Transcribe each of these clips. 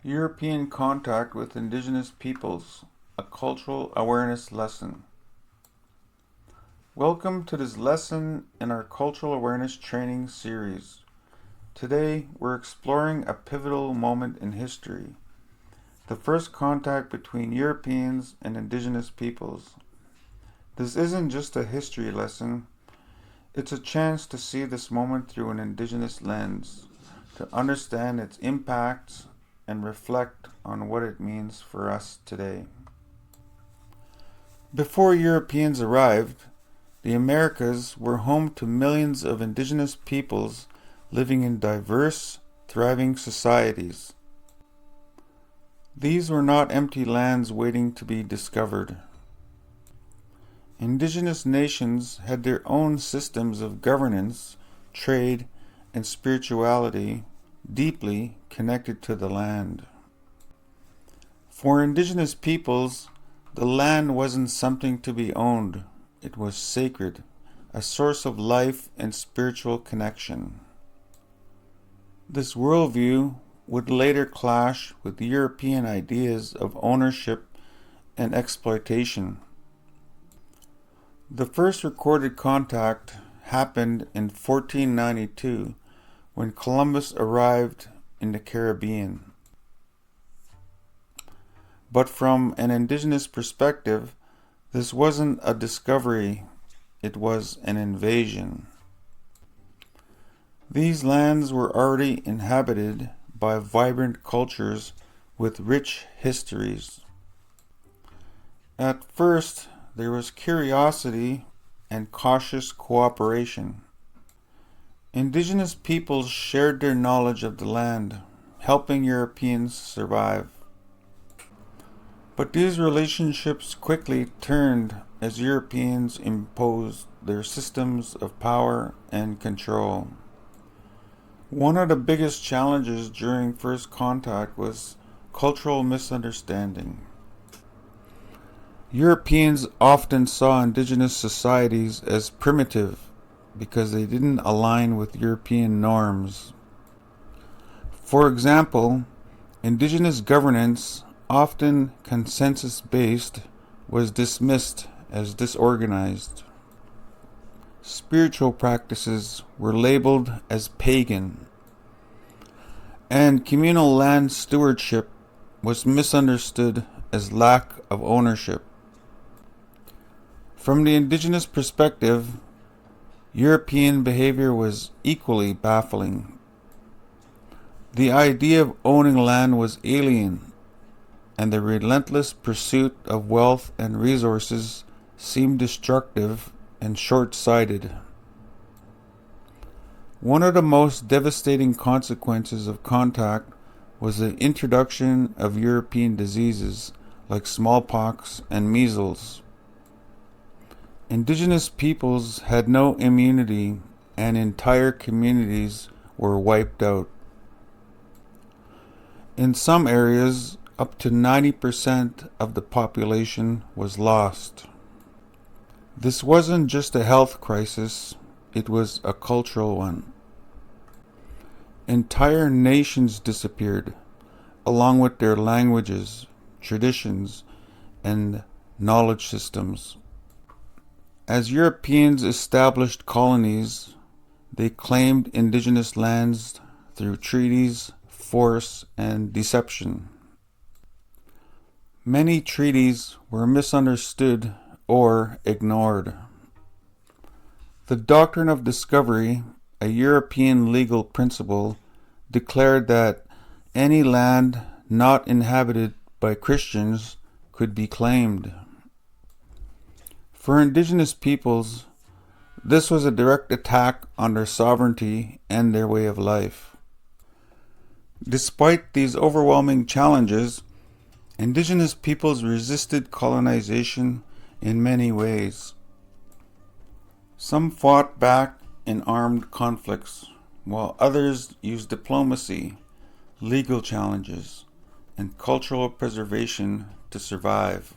European contact with indigenous peoples, a cultural awareness lesson. Welcome to this lesson in our cultural awareness training series. Today we're exploring a pivotal moment in history, the first contact between Europeans and indigenous peoples. This isn't just a history lesson, it's a chance to see this moment through an indigenous lens, to understand its impacts and reflect on what it means for us today. Before Europeans arrived, the Americas were home to millions of indigenous peoples living in diverse, thriving societies. These were not empty lands waiting to be discovered. Indigenous nations had their own systems of governance, trade, and spirituality deeply connected to the land. For indigenous peoples, the land wasn't something to be owned. It was sacred, a source of life and spiritual connection. This worldview would later clash with European ideas of ownership and exploitation. The first recorded contact happened in 1492 when Columbus arrived in the Caribbean. But from an indigenous perspective, this wasn't a discovery, it was an invasion. These lands were already inhabited by vibrant cultures with rich histories. At first, there was curiosity and cautious cooperation. Indigenous peoples shared their knowledge of the land, helping Europeans survive. But these relationships quickly turned as Europeans imposed their systems of power and control. One of the biggest challenges during first contact was cultural misunderstanding. Europeans often saw indigenous societies as primitive because they didn't align with European norms. For example, indigenous governance, often consensus-based, was dismissed as disorganized. Spiritual practices were labeled as pagan, and communal land stewardship was misunderstood as lack of ownership. From the indigenous perspective, European behavior was equally baffling. The idea of owning land was alien, and the relentless pursuit of wealth and resources seemed destructive and short-sighted. One of the most devastating consequences of contact was the introduction of European diseases like smallpox and measles. Indigenous peoples had no immunity, and entire communities were wiped out. In some areas, up to 90% of the population was lost. This wasn't just a health crisis, it was a cultural one. Entire nations disappeared, along with their languages, traditions, and knowledge systems. As Europeans established colonies, they claimed indigenous lands through treaties, force, and deception. Many treaties were misunderstood or ignored. The doctrine of discovery, a European legal principle, declared that any land not inhabited by Christians could be claimed. For indigenous peoples, this was a direct attack on their sovereignty and their way of life. Despite these overwhelming challenges, indigenous peoples resisted colonization in many ways. Some fought back in armed conflicts, while others used diplomacy, legal challenges, and cultural preservation to survive.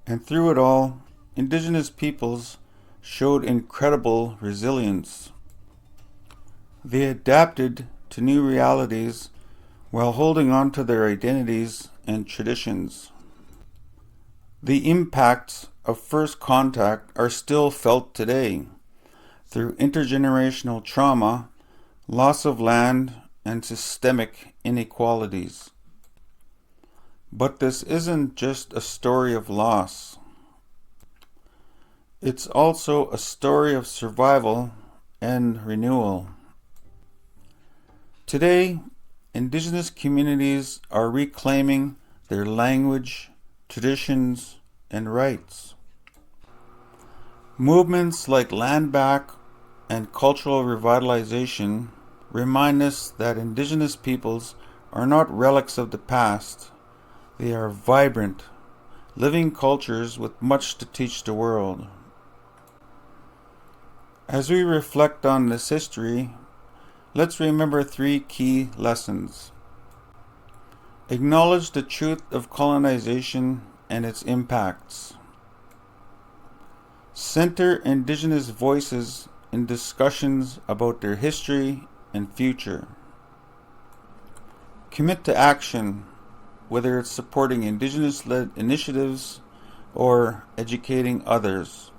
And through it all, indigenous peoples showed incredible resilience. They adapted to new realities while holding on to their identities and traditions. The impacts of first contact are still felt today through intergenerational trauma, loss of land, and systemic inequalities. But this isn't just a story of loss. It's also a story of survival and renewal. Today, Indigenous communities are reclaiming their language, traditions, and rights. Movements like Land Back and cultural revitalization remind us that Indigenous peoples are not relics of the past. They are vibrant, living cultures with much to teach the world. As we reflect on this history, let's remember 3 key lessons. Acknowledge the truth of colonization and its impacts. Center Indigenous voices in discussions about their history and future. Commit to action, whether it's supporting Indigenous-led initiatives or educating others.